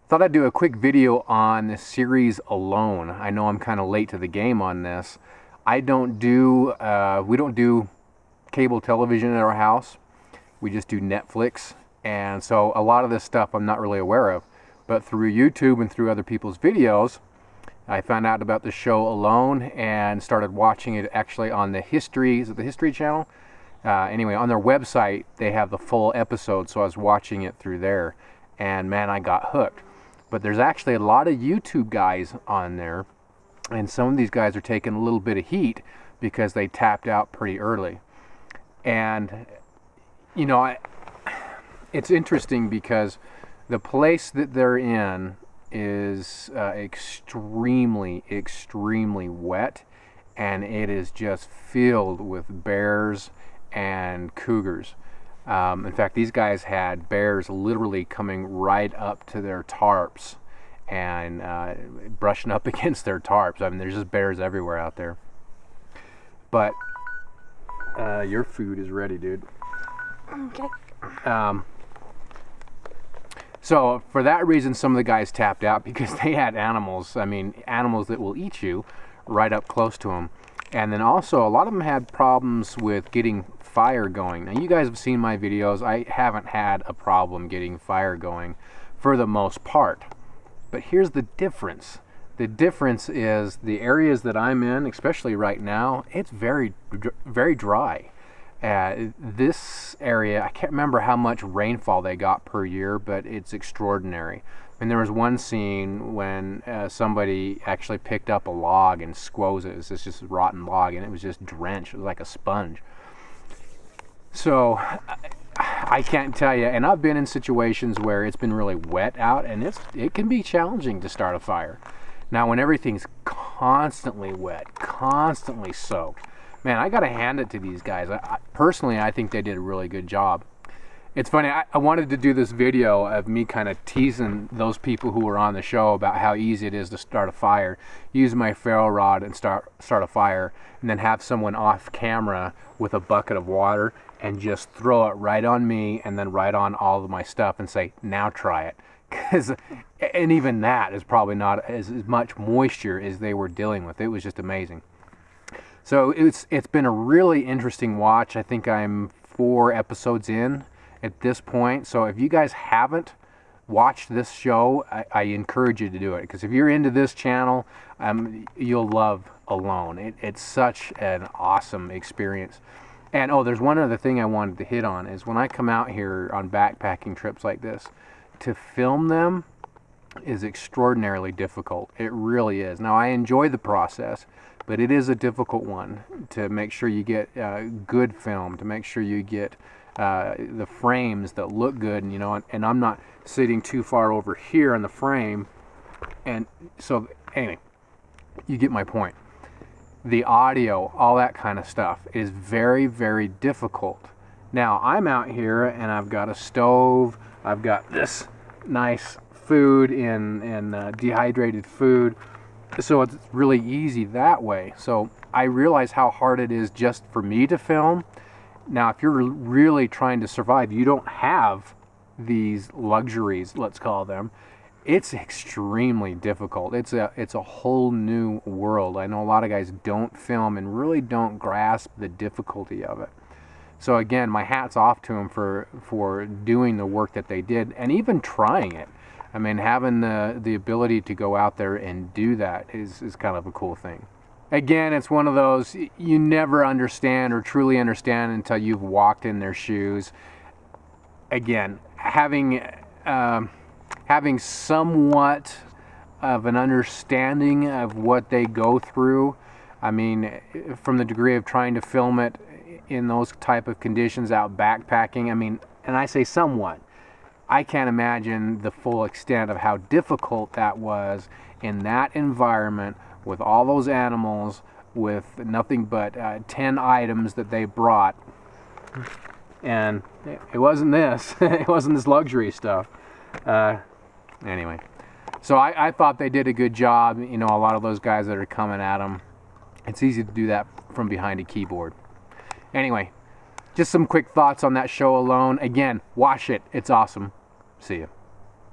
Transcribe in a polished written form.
Thought I'd do a quick video on the series Alone. I know I'm kind of late to the game on this. We don't do cable television in our house. We just do Netflix. And so a lot of this stuff I'm not really aware of. But through YouTube and through other people's videos, I found out about the show Alone and started watching it actually on the History Channel? Anyway, on their website, they have the full episode, so I was watching it through there. And man, I got hooked. But there's actually a lot of YouTube guys on there, and some of these guys are taking a little bit of heat because they tapped out pretty early. And, you know, it's interesting because the place that they're in is extremely wet, and it is just filled with bears and cougars. In fact, these guys had bears literally coming right up to their tarps and brushing up against their tarps. I mean, there's just bears everywhere out there. But your food is ready, dude. Okay. So for that reason, some of the guys tapped out because they had animals. I mean, animals that will eat you right up close to them. And then also, a lot of them had problems with getting fire going. Now, you guys have seen my videos. I haven't had a problem getting fire going for the most part. But here's the difference. The difference is the areas that I'm in, especially right now, it's very dry. This area, I can't remember how much rainfall they got per year, but it's extraordinary. And there was one scene when somebody actually picked up a log and squoze it. It was just a rotten log, and it was just drenched. It was like a sponge. So I can't tell you. And I've been in situations where it's been really wet out, and it can be challenging to start a fire. Now, when everything's constantly wet, constantly soaked, man, I got to hand it to these guys. Personally, I think they did a really good job. It's funny, I wanted to do this video of me kind of teasing those people who were on the show about how easy it is to start a fire. Use my ferro rod and start a fire, and then have someone off camera with a bucket of water and just throw it right on me and then right on all of my stuff and say, now try it. And even that is probably not as much moisture as they were dealing with. It was just amazing. So it's been a really interesting watch. I think I'm 4 episodes in at this point. So if you guys haven't watched this show, I encourage you to do it, because if you're into this channel, you'll love Alone. It's such an awesome experience. And there's one other thing I wanted to hit on is when I come out here on backpacking trips like this, to film them is extraordinarily difficult. It really is. Now, I enjoy the process, but it is a difficult one to make sure you get good film, to make sure you get the frames that look good, and I'm not sitting too far over here in the frame. And so anyway, you get my point. The audio, all that kind of stuff is very difficult. Now, I'm out here and I've got a stove, I've got this nice food in dehydrated food, so it's really easy that way. So I realize how hard it is just for me to film. Now, if you're really trying to survive, you don't have these luxuries, let's call them. It's extremely difficult. It's a whole new world. I know a lot of guys don't film and really don't grasp the difficulty of it. So again, my hat's off to them for doing the work that they did and even trying it. I mean, having the ability to go out there and do that is kind of a cool thing. Again, it's one of those you never understand or truly understand until you've walked in their shoes. Again, having somewhat of an understanding of what they go through, I mean, from the degree of trying to film it in those type of conditions out backpacking, I mean, and I say somewhat, I can't imagine the full extent of how difficult that was in that environment with all those animals, with nothing but 10 items that they brought. And it wasn't this. It wasn't this luxury stuff. Anyway, so I thought they did a good job. A lot of those guys that are coming at them, it's easy to do that from behind a keyboard. Anyway, just some quick thoughts on that show Alone. Again, watch it. It's awesome. See you.